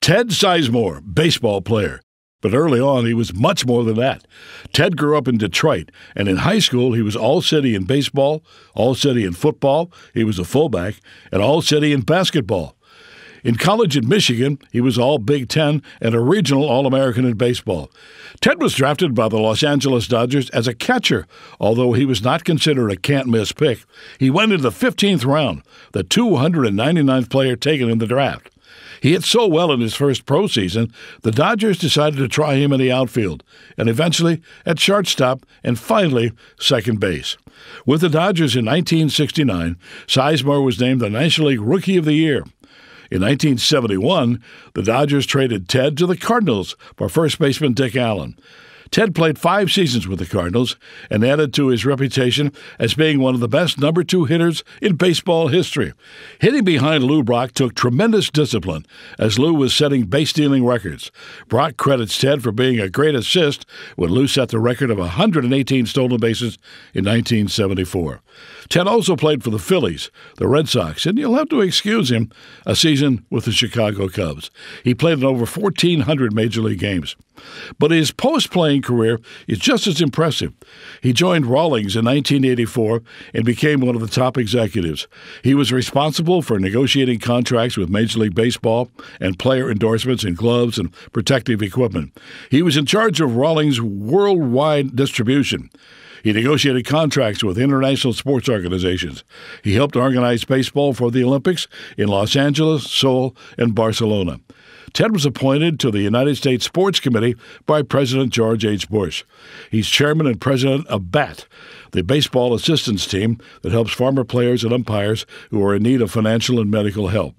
Ted Sizemore, baseball player. But early on, he was much more than that. Ted grew up in Detroit, and in high school, he was all-city in baseball, all-city in football, he was a fullback, and all-city in basketball. In college in Michigan, he was all Big Ten and a regional All-American in baseball. Ted was drafted by the Los Angeles Dodgers as a catcher, although he was not considered a can't-miss pick. He went in the 15th round, the 299th player taken in the draft. He hit so well in his first pro season, the Dodgers decided to try him in the outfield, and eventually at shortstop, and finally second base. With the Dodgers in 1969, Sizemore was named the National League Rookie of the Year. In 1971, the Dodgers traded Ted to the Cardinals for first baseman Dick Allen. Ted played 5 seasons with the Cardinals and added to his reputation as being one of the best number 2 hitters in baseball history. Hitting behind Lou Brock took tremendous discipline, as Lou was setting base-stealing records. Brock credits Ted for being a great assist when Lou set the record of 118 stolen bases in 1974. Ted also played for the Phillies, the Red Sox, and you'll have to excuse him, a season with the Chicago Cubs. He played in over 1,400 Major League games. But his post-playing career is just as impressive. He joined Rawlings in 1984 and became one of the top executives. He was responsible for negotiating contracts with Major League Baseball and player endorsements in gloves and protective equipment. He was in charge of Rawlings' worldwide distribution. He negotiated contracts with international sports organizations. He helped organize baseball for the Olympics in Los Angeles, Seoul, and Barcelona. Ted was appointed to the United States Sports Committee by President George H. Bush. He's chairman and president of BAT, the baseball assistance team that helps former players and umpires who are in need of financial and medical help.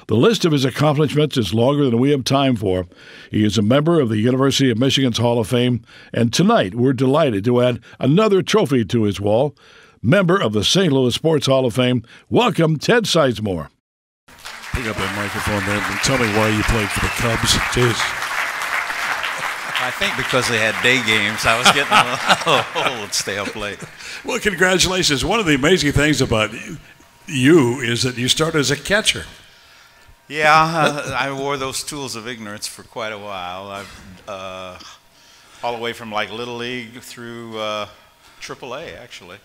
The list of his accomplishments is longer than we have time for. He is a member of the University of Michigan's Hall of Fame, and tonight we're delighted to add another trophy to his wall. Member of the St. Louis Sports Hall of Fame, welcome Ted Sizemore. Pick up that microphone there and tell me why you played for the Cubs. Jeez. I think because they had day games, I was getting a little old, stay up late. Well, congratulations. One of the amazing things about you is that you started as a catcher. Yeah, I wore those tools of ignorance for quite a while. All the way from like Little League through AAA, actually.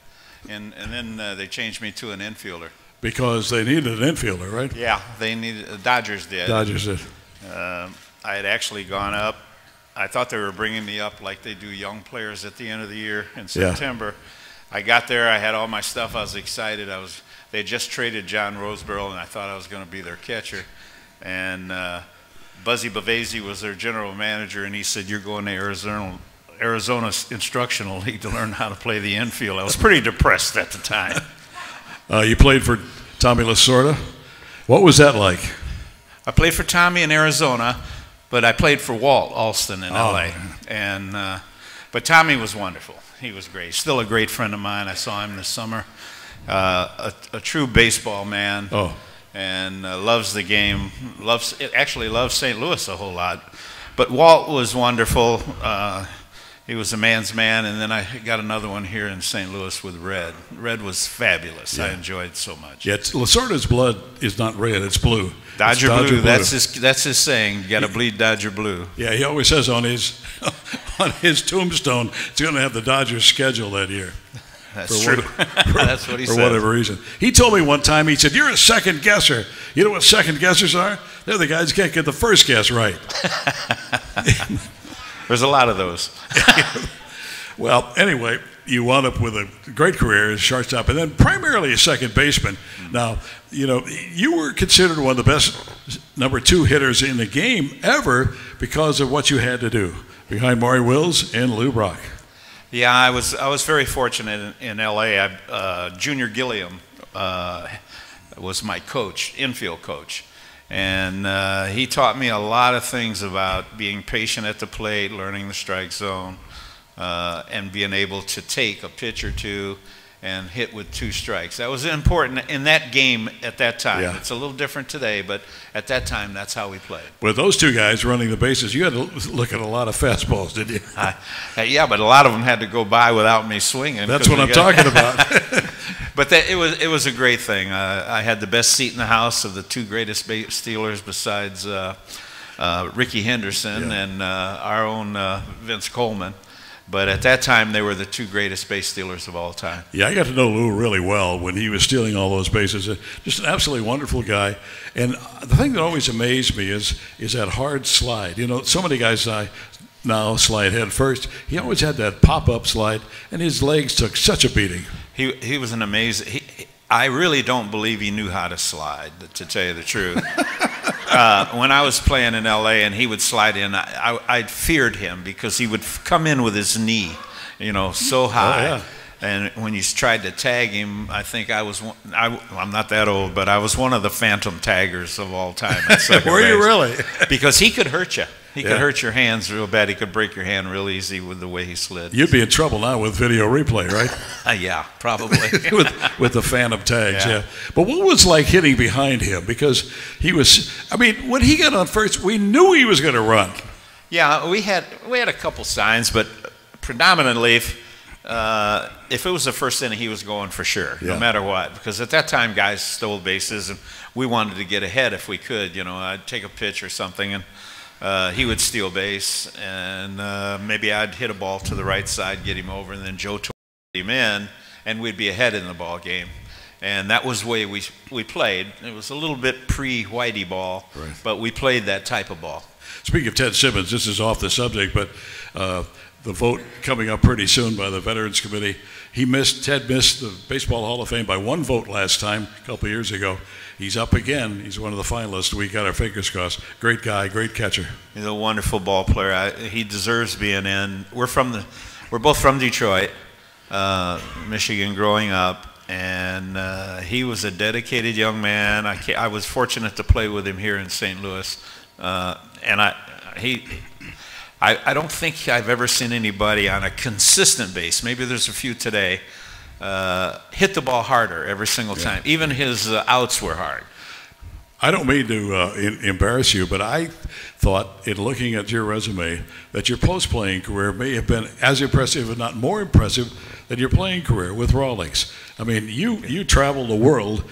And then they changed me to an infielder. Because they needed an infielder, right? Yeah, they needed. The Dodgers did. Dodgers did. I had actually gone up. I thought they were bringing me up like they do young players at the end of the year in September. Yeah. I got there. I had all my stuff. I was excited. They had just traded John Roseborough, and I thought I was going to be their catcher. And Buzzy Bavasi was their general manager, and he said, "You're going to Arizona Instructional League to learn how to play the infield." I was pretty depressed at the time. You played for Tommy Lasorda. What was that like? I played for Tommy in Arizona, but I played for Walt Alston in L.A. And but Tommy was wonderful. He was great. Still a great friend of mine. I saw him this summer. A true baseball man. Oh. And loves the game. Actually loves St. Louis a whole lot. But Walt was wonderful. He was a man's man, and then I got another one here in St. Louis with Red. Red was fabulous. Yeah. I enjoyed it so much. Yeah, Lasorda's blood is not red; it's blue. Dodger blue. That's his saying. You got to bleed Dodger blue. Yeah, he always says on his tombstone, it's going to have the Dodgers schedule that year. That's true. That's what he said. For whatever reason. He told me one time, he said, "You're a second guesser." You know what second guessers are? They're the guys who can't get the first guess right. There's a lot of those. Well, anyway, you wound up with a great career as shortstop and then primarily a second baseman. Now, you know, you were considered one of the best number 2 hitters in the game ever because of what you had to do behind Maury Wills and Lou Brock. Yeah, I was very fortunate in L.A. Junior Gilliam was my coach, infield coach. And he taught me a lot of things about being patient at the plate, learning the strike zone, and being able to take a pitch or two and hit with 2 strikes. That was important in that game at that time. Yeah. It's a little different today, but at that time, that's how we played. With those 2 guys running the bases, you had to look at a lot of fastballs, didn't you? Yeah, but a lot of them had to go by without me swinging. That's what I'm talking about. But it was a great thing. I had the best seat in the house of the 2 greatest base stealers besides Ricky Henderson and our own Vince Coleman. But at that time, they were the two greatest base stealers of all time. Yeah, I got to know Lou really well when he was stealing all those bases. Just an absolutely wonderful guy. And the thing that always amazed me is that hard slide. You know, so many guys now slide head first. He always had that pop-up slide, and his legs took such a beating. He was an amazing. I really don't believe he knew how to slide, to tell you the truth. When I was playing in L.A. and he would slide in, I feared him because he would come in with his knee, you know, so high. Oh, yeah. And when you tried to tag him, I think I'm not that old, but I was one of the phantom taggers of all time. Were you really? Because he could hurt you. He could hurt your hands real bad. He could break your hand real easy with the way he slid. You'd be in trouble now with video replay, right? Yeah, probably. with the phantom tags, yeah. But what was like hitting behind him? Because he was, I mean, when he got on first, we knew he was going to run. Yeah, we had a couple signs, but predominantly, if it was the first inning, he was going for sure, no matter what. Because at that time, guys stole bases, and we wanted to get ahead if we could. You know, I'd take a pitch or something, and he would steal base, and maybe I'd hit a ball to the right side, get him over, and then Joe took him in, and we'd be ahead in the ball game. And that was the way we played. It was a little bit pre-Whitey ball, but we played that type of ball. Speaking of Ted Simmons, this is off the subject, but the vote coming up pretty soon by the Veterans Committee. Ted missed the Baseball Hall of Fame by one vote last time, a couple of years ago. He's up again. He's one of the finalists. We got our fingers crossed. Great guy, great catcher. He's a wonderful ball player. He deserves being in. We're both from Detroit, Michigan, growing up, and he was a dedicated young man. I was fortunate to play with him here in St. Louis, and I don't think I've ever seen anybody on a consistent base. Maybe there's a few today. Hit the ball harder every single time. Even his outs were hard. I don't mean to embarrass you, but I thought, in looking at your resume, that your post-playing career may have been as impressive, if not more impressive, than your playing career with Rawlings. I mean, you traveled the world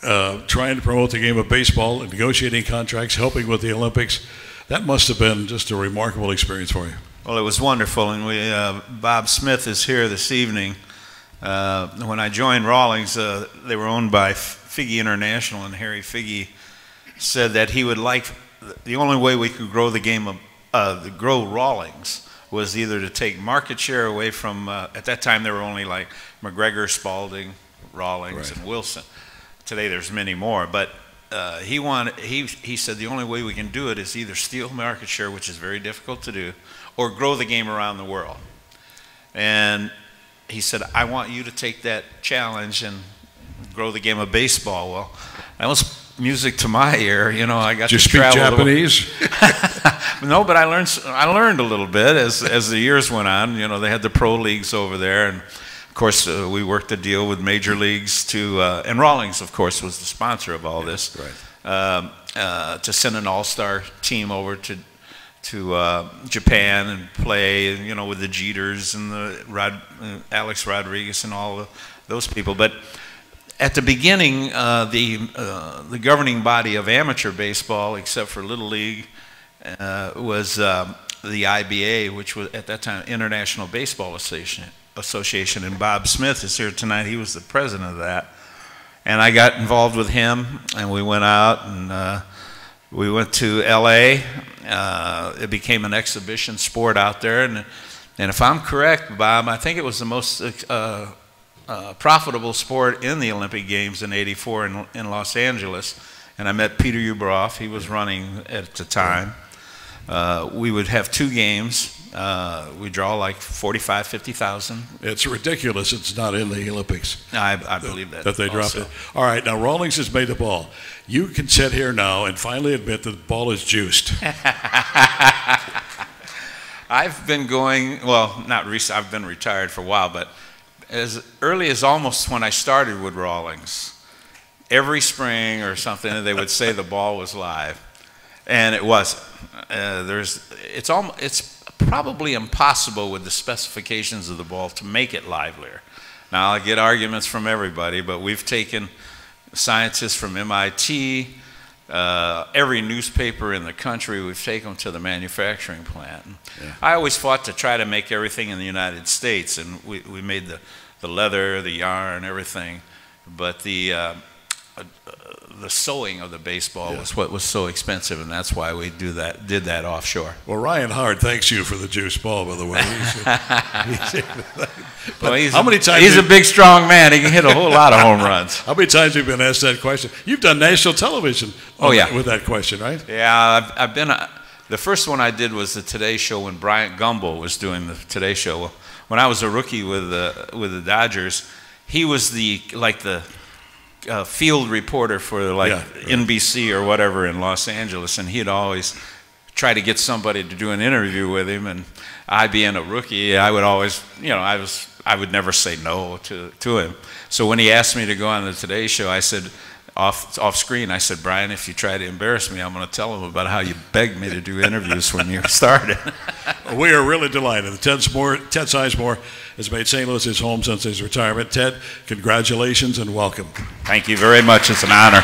trying to promote the game of baseball, negotiating contracts, helping with the Olympics. That must have been just a remarkable experience for you. Well, it was wonderful, and Bob Smith is here this evening. When I joined Rawlings, they were owned by Figge International, and Harry Figge said that he would like, the only way we could grow the game of, grow Rawlings was either to take market share away from, at that time there were only like McGregor, Spalding, Rawlings, and Wilson. Today there's many more, but he said the only way we can do it is either steal market share, which is very difficult to do, or grow the game around the world. And he said, I want you to take that challenge and grow the game of baseball. Well, that was music to my ear. You know, I got to travel. Did you speak Japanese? No, but I learned a little bit as the years went on. You know, they had the pro leagues over there, and of course we worked a deal with major leagues and Rawlings, of course, was the sponsor of all this. To send an all-star team over to Japan and play, you know, with the Jeters and the Alex Rodriguez and all those people. But at the beginning, the governing body of amateur baseball, except for Little League, was the IBA, which was at that time International Baseball Association. And Bob Smith is here tonight. He was the president of that. And I got involved with him, and we went out and we went to L.A. It became an exhibition sport out there, and if I'm correct, Bob, I think it was the most profitable sport in the Olympic Games in '84 in Los Angeles. And I met Peter Ueberroth. He was running at the time. We would have 2 games. We draw like 45, 50,000. It's ridiculous it's not in the Olympics. I believe that. That they dropped it. All right, now Rawlings has made the ball. You can sit here now and finally admit that the ball is juiced. I've been going, well, not recent, I've been retired for a while, but as early as almost when I started with Rawlings, every spring or something, they would say the ball was live. And it wasn't. It's probably impossible with the specifications of the ball to make it livelier. Now, I get arguments from everybody, but we've taken scientists from MIT, every newspaper in the country. We've taken them to the manufacturing plant. Yeah. I always fought to try to make everything in the United States, and we made the leather, the yarn, everything. But the sewing of the baseball was what was so expensive, and that's why we did that offshore. Well, Ryan Hard thanks you for the juice ball, by the way. Well, how many times he's a big, strong man. He can hit a whole lot of home runs. How many times have you been asked that question? You've done national television with that question, right? Yeah, I've been. The first one I did was the Today Show when Bryant Gumbel was doing the Today Show. When I was a rookie with the Dodgers, he was the field reporter for NBC or whatever in Los Angeles, and he'd always try to get somebody to do an interview with him. And I, being a rookie, I would always, I would never say no to him. So when he asked me to go on the Today Show, I said, off screen, I said, Brian, if you try to embarrass me, I'm going to tell him about how you begged me to do interviews when you started. We are really delighted. Ted Sizemore has made St. Louis his home since his retirement. Ted, congratulations and welcome. Thank you very much. It's an honor.